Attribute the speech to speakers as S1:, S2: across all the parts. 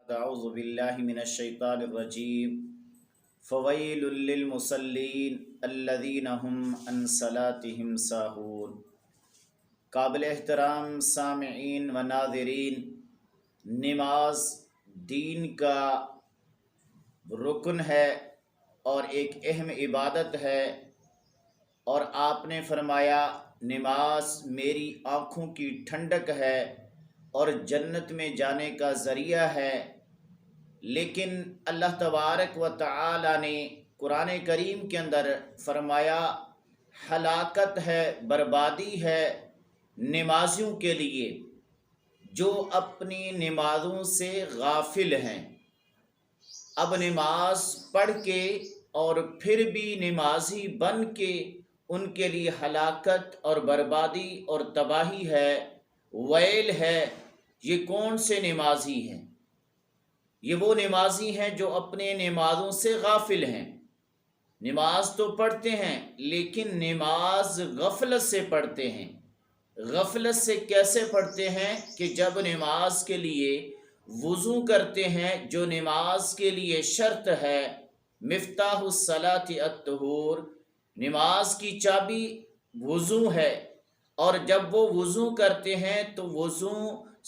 S1: اعوذ باللہ من الشیطان الرجیم فویل للمصلین الذین هم عن صلاتهم ساہون۔ قابل احترام سامعین و ناظرین، نماز دین کا رکن ہے اور ایک اہم عبادت ہے، اور آپ نے فرمایا نماز میری آنکھوں کی ٹھنڈک ہے اور جنت میں جانے کا ذریعہ ہے۔ لیکن اللہ تبارک و تعالی نے قرآن کریم کے اندر فرمایا ہلاکت ہے، بربادی ہے نمازیوں کے لیے جو اپنی نمازوں سے غافل ہیں۔ اب نماز پڑھ کے اور پھر بھی نمازی بن کے ان کے لیے ہلاکت اور بربادی اور تباہی ہے، ویل ہے۔ یہ کون سے نمازی ہیں؟ یہ وہ نمازی ہیں جو اپنے نمازوں سے غافل ہیں۔ نماز تو پڑھتے ہیں لیکن نماز غفلت سے پڑھتے ہیں۔ غفلت سے کیسے پڑھتے ہیں کہ جب نماز کے لیے وضو کرتے ہیں، جو نماز کے لیے شرط ہے، مفتاح الصلاۃ الطہور، نماز کی چابی وضو ہے، اور جب وہ وضو کرتے ہیں تو وضو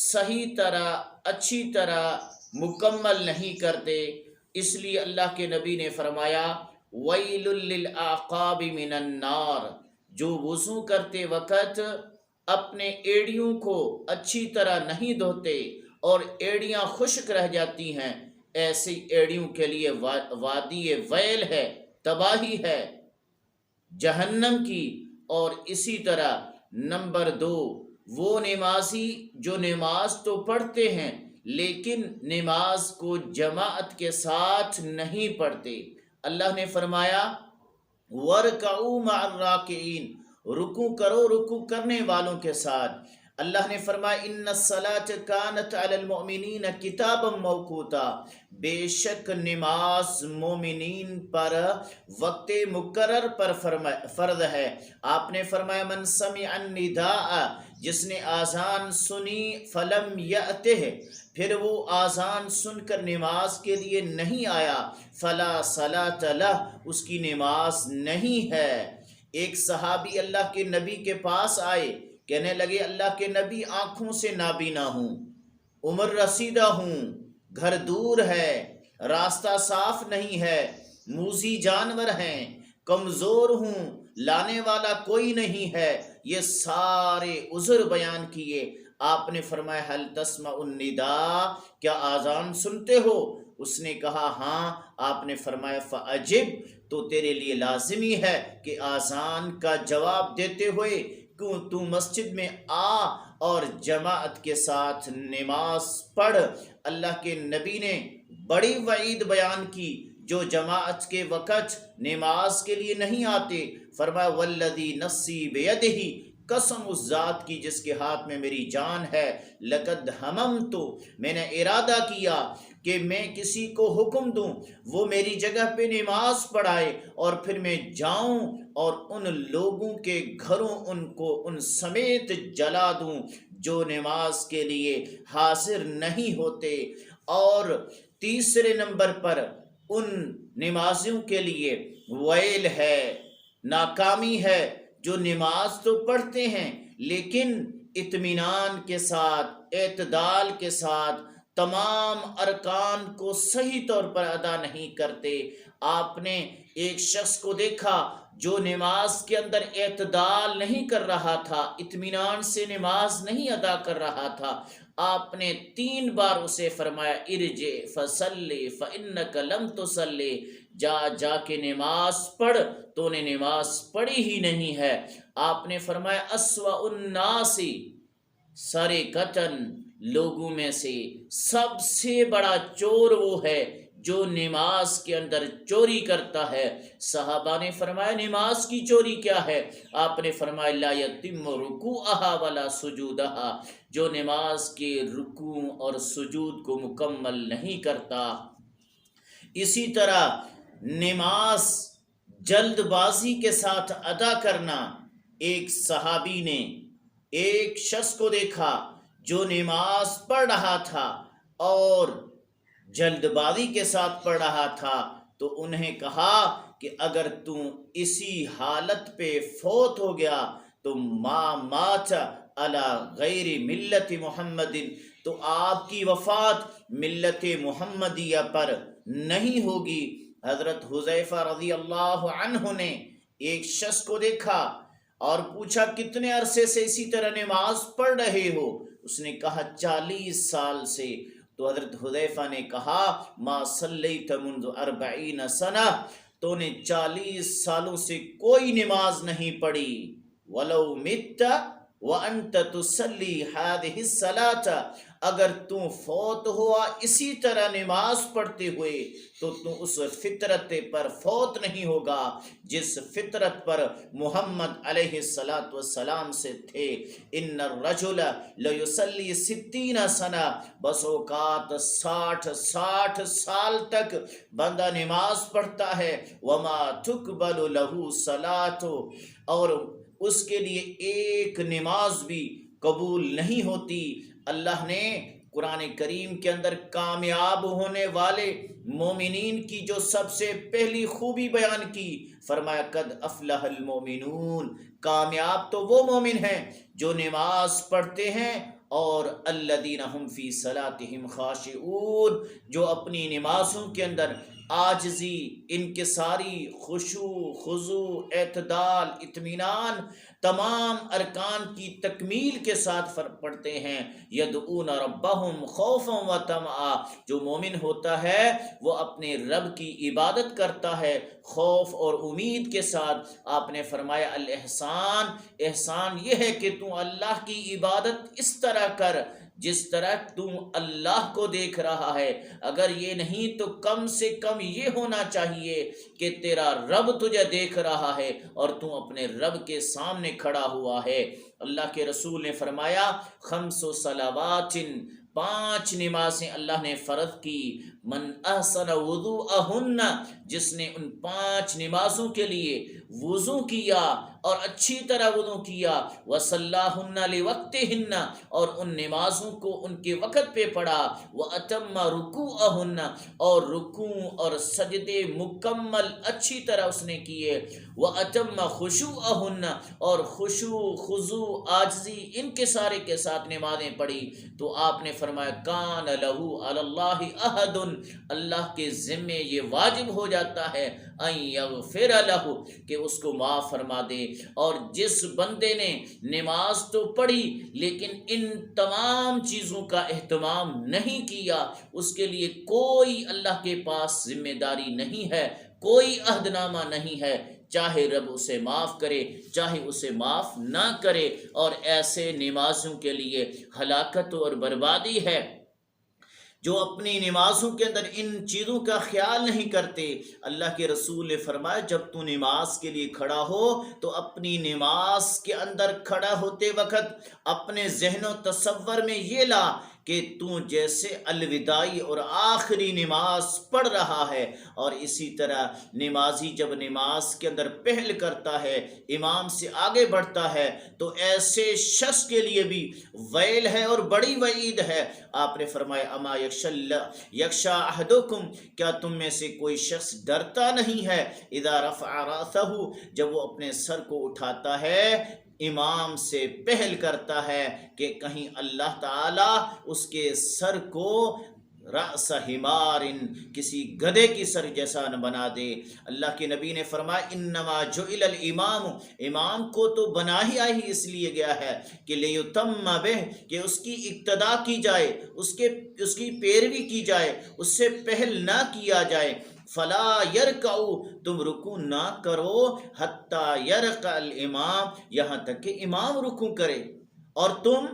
S1: صحیح طرح، اچھی طرح مکمل نہیں کرتے۔ اس لیے اللہ کے نبی نے فرمایا ویل للعقاب من النار، جو وضو کرتے وقت اپنے ایڑیوں کو اچھی طرح نہیں دھوتے اور ایڑیاں خشک رہ جاتی ہیں، ایسی ایڑیوں کے لیے وادی ویل ہے، تباہی ہے جہنم کی۔ اور اسی طرح نمبر 2، وہ نمازی جو نماز تو پڑھتے ہیں لیکن نماز کو جماعت کے ساتھ نہیں پڑھتے۔ اللہ نے فرمایا وَارْكَعُوا مَعَ الرَّاكِعِينَ، رکوع کرو رکوع کرنے والوں کے ساتھ۔ اللہ نے فرمایا اِنَّ الصَّلَاةَ كَانَتْ عَلَى الْمُؤْمِنِينَ كِتَابًا مَوْقُوتًا، بے شک نماز مومنین پر وقت مقرر پر فرض ہے۔ آپ نے فرمایا من سمع النداء، جس نے آذان سنی فلم یأتہ، پھر وہ آذان سن کر نماز کے لیے نہیں آیا، فلا صلاۃ لہ، اس کی نماز نہیں ہے۔ ایک صحابی اللہ کے نبی کے پاس آئے، کہنے لگے اللہ کے نبی آنکھوں سے نابینا ہوں، عمر رسیدہ ہوں، گھر دور ہے، راستہ صاف نہیں ہے، موذی جانور ہیں، کمزور ہوں، لانے والا کوئی نہیں ہے، یہ سارے عذر بیان کیے۔ آپ نے فرمایا حل تسمع النداء، کیا آذان سنتے ہو؟ اس نے کہا ہاں۔ آپ نے فرمایا فاجب، تو تیرے لیے لازمی ہے کہ آذان کا جواب دیتے ہوئے تو مسجد میں آ اور جماعت کے ساتھ نماز پڑھ۔ اللہ کے نبی نے بڑی وعید بیان کی جو جماعت کے وقت نماز کے لیے نہیں آتے۔ فرمایا والذی نفسی بیدہ، قسم اس ذات کی جس کے ہاتھ میں میری جان ہے، لقد ہممت، میں نے ارادہ کیا کہ میں کسی کو حکم دوں وہ میری جگہ پہ نماز پڑھائے، اور پھر میں جاؤں اور ان لوگوں کے گھروں ان کو ان سمیت جلا دوں جو نماز کے لیے حاضر نہیں ہوتے۔ اور تیسرے نمبر پر ان نمازیوں کے لیے ویل ہے، ناکامی ہے جو نماز تو پڑھتے ہیں لیکن اطمینان کے ساتھ، اعتدال کے ساتھ تمام ارکان کو صحیح طور پر ادا نہیں کرتے۔ آپ نے ایک شخص کو دیکھا جو نماز کے اندر اعتدال نہیں کر رہا تھا، اطمینان سے نماز نہیں ادا کر رہا تھا۔ آپ نے 3 بار اسے فرمایا ارجع فصلی فانک لم تصلی، جا کے نماز پڑھ، تو نے نماز پڑھی ہی نہیں ہے۔ آپ نے فرمایا اسوأ الناس سرقۃ، لوگوں میں سے سب سے بڑا چور وہ ہے جو نماز کے اندر چوری کرتا ہے۔ صحابہ نے فرمایا نماز کی چوری کیا ہے؟ آپ نے فرمایا لا یتم رکوعہا ولا سجودہا، جو نماز کے رکوع اور سجود کو مکمل نہیں کرتا۔ اسی طرح نماز جلد بازی کے ساتھ ادا کرنا۔ ایک صحابی نے ایک شخص کو دیکھا جو نماز پڑھ رہا تھا اور جلد بازی کے ساتھ پڑھ رہا تھا تو انہیں کہا کہ اگر تو اسی حالت پہ فوت ہو گیا تو ما مات علی غیر ملت محمد، تو آپ کی وفات ملت محمدیہ پر نہیں ہوگی۔ حضرت حذیفہ رضی اللہ عنہ نے ایک شخص کو دیکھا اور پوچھا کتنے عرصے سے اسی طرح نماز پڑھ رہے ہو؟ اس نے کہا 40 سال سے۔ تو حضرت حذیفہ نے کہا ما صلیت منذ 40 سنہ، تو نے 40 سالوں سے کوئی نماز نہیں پڑھی۔ ولو مت وانت تصلی هذه الصلاۃ، اگر تو فوت ہوا اسی طرح نماز پڑھتے ہوئے تو اس فطرت پر فوت نہیں ہوگا جس فطرت پر محمد علیہ السلام سے تھے۔ ان الرجل لیصلی 60 سنہ، بس اوقات 60 سال تک بندہ نماز پڑھتا ہے۔ وما تقبل له صلاۃ، اور اس کے لیے ایک نماز بھی قبول نہیں ہوتی۔ اللہ نے قرآن کریم کے اندر کامیاب ہونے والے مومنین کی جو سب سے پہلی خوبی بیان کی، فرمایا قد افلح المومنون، کامیاب تو وہ مومن ہیں جو نماز پڑھتے ہیں، اور الذین هم فی صلاتهم خاشعون، جو اپنی نمازوں کے اندر عاجزی، انکساری، خشوع، خضوع، اعتدال، اطمینان، تمام ارکان کی تکمیل کے ساتھ پڑھتے ہیں۔ یدعون ربہم خوفا و طمعا، جو مومن ہوتا ہے وہ اپنے رب کی عبادت کرتا ہے خوف اور امید کے ساتھ۔ آپ نے فرمایا الاحسان، احسان یہ ہے کہ تو اللہ کی عبادت اس طرح کر جس طرح تو اللہ کو دیکھ رہا ہے۔ اگر یہ نہیں تو کم سے کم یہ ہونا چاہیے کہ تیرا رب تجھے دیکھ رہا ہے اور تو اپنے رب کے سامنے کھڑا ہوا ہے۔ اللہ کے رسول نے فرمایا 5 صلوات، 5 نمازیں اللہ نے فرض کی۔ من احسن وضوءہن، جس نے ان 5 نمازوں کے لیے وضو کیا اور اچھی طرح وضو کیا، وصلاہن لوقتہن، اور ان نمازوں کو ان کے وقت پہ پڑھا، واتم رکوعہن، اور رکوع اور سجدے مکمل اچھی طرح اس نے کیے، واتم خشوعہن، اور خشوع، خضوع، عاجزی ان کے سارے کے ساتھ نمازیں پڑھی، تو آپ نے فرمایا کان لہ علی اللہ عہد، اللہ کے ذمے یہ واجب ہو جاتا ہے ان یغفر لہ، کہ اس کو معاف فرما دے۔ اور جس بندے نے نماز تو پڑھی لیکن ان تمام چیزوں کا اہتمام نہیں کیا، اس کے لیے کوئی اللہ کے پاس ذمہ داری نہیں ہے، کوئی عہد نامہ نہیں ہے، چاہے رب اسے معاف کرے چاہے اسے معاف نہ کرے۔ اور ایسے نمازوں کے لیے ہلاکت اور بربادی ہے جو اپنی نمازوں کے اندر ان چیزوں کا خیال نہیں کرتے۔ اللہ کے رسول نے فرمایا جب تو نماز کے لیے کھڑا ہو تو اپنی نماز کے اندر کھڑا ہوتے وقت اپنے ذہن و تصور میں یہ لا کہ تو جیسے الوداعی اور آخری نماز پڑھ رہا ہے، اور اسی طرح نمازی جب نماز کے اندر پہل کرتا ہے، امام سے آگے بڑھتا ہے، تو ایسے شخص کے لیے بھی ویل ہے اور بڑی وعید ہے۔ آپ نے فرمایا اما یخشی احدکم، کیا تم میں سے کوئی شخص ڈرتا نہیں ہے اذا رفع راسہ، جب وہ اپنے سر کو اٹھاتا ہے، امام سے پہل کرتا ہے کہ کہیں اللہ تعالیٰ اس کے سر کو رأس حمار، کسی گدھے کی سر جیسا نہ بنا دے۔ اللہ کے نبی نے فرمایا انما جعل الامام، امام کو تو بنا ہی اس لیے گیا ہے کہ لیتم بہ، کہ اس کی اقتدا کی جائے، اس کی پیروی کی جائے، اس سے پہل نہ کیا جائے۔ فلا یرکعو، تم رکوع نہ کرو حتی یرکع الامام، یہاں تک کہ امام رکوع کرے، اور تم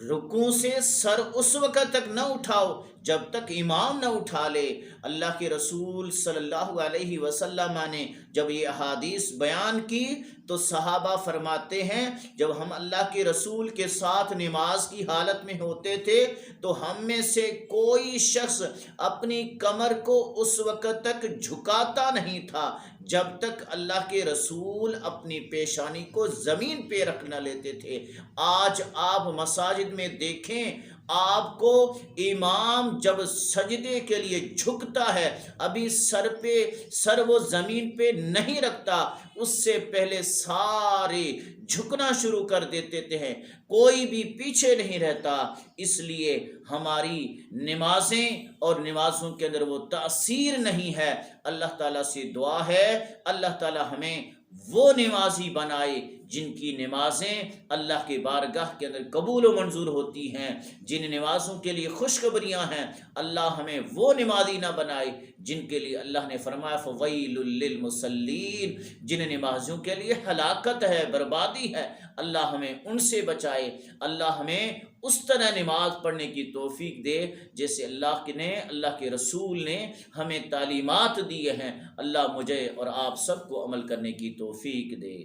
S1: رکوع سے سر اس وقت تک نہ اٹھاؤ جب تک امام نہ اٹھا لے۔ اللہ کے رسول صلی اللہ علیہ وسلم نے جب یہ احادیث بیان کی تو صحابہ فرماتے ہیں جب ہم اللہ کے رسول کے ساتھ نماز کی حالت میں ہوتے تھے تو ہم میں سے کوئی شخص اپنی کمر کو اس وقت تک جھکاتا نہیں تھا جب تک اللہ کے رسول اپنی پیشانی کو زمین پہ رکھ نہ لیتے تھے۔ آج آپ مساجد میں دیکھیں، آپ کو امام جب سجدے کے لیے جھکتا ہے، ابھی سر وہ زمین پہ نہیں رکھتا، اس سے پہلے سارے جھکنا شروع کر دیتے ہیں، کوئی بھی پیچھے نہیں رہتا۔ اس لیے ہماری نمازیں اور نمازوں کے اندر وہ تاثیر نہیں ہے۔ اللہ تعالیٰ سے دعا ہے اللہ تعالیٰ ہمیں وہ نمازی بنائے جن کی نمازیں اللہ کے بارگاہ کے اندر قبول و منظور ہوتی ہیں، جن نمازوں کے لیے خوشخبریاں ہیں۔ اللہ ہمیں وہ نمازی نہ بنائے جن کے لیے اللہ نے فرمایا فویل للمصلین، جن نمازیوں کے لیے ہلاکت ہے، بربادی ہے۔ اللہ ہمیں ان سے بچائے، اللہ ہمیں اس طرح نماز پڑھنے کی توفیق دے جیسے اللہ کے رسول نے ہمیں تعلیمات دیے ہیں۔ اللہ مجھے اور آپ سب کو عمل کرنے کی توفیق دے۔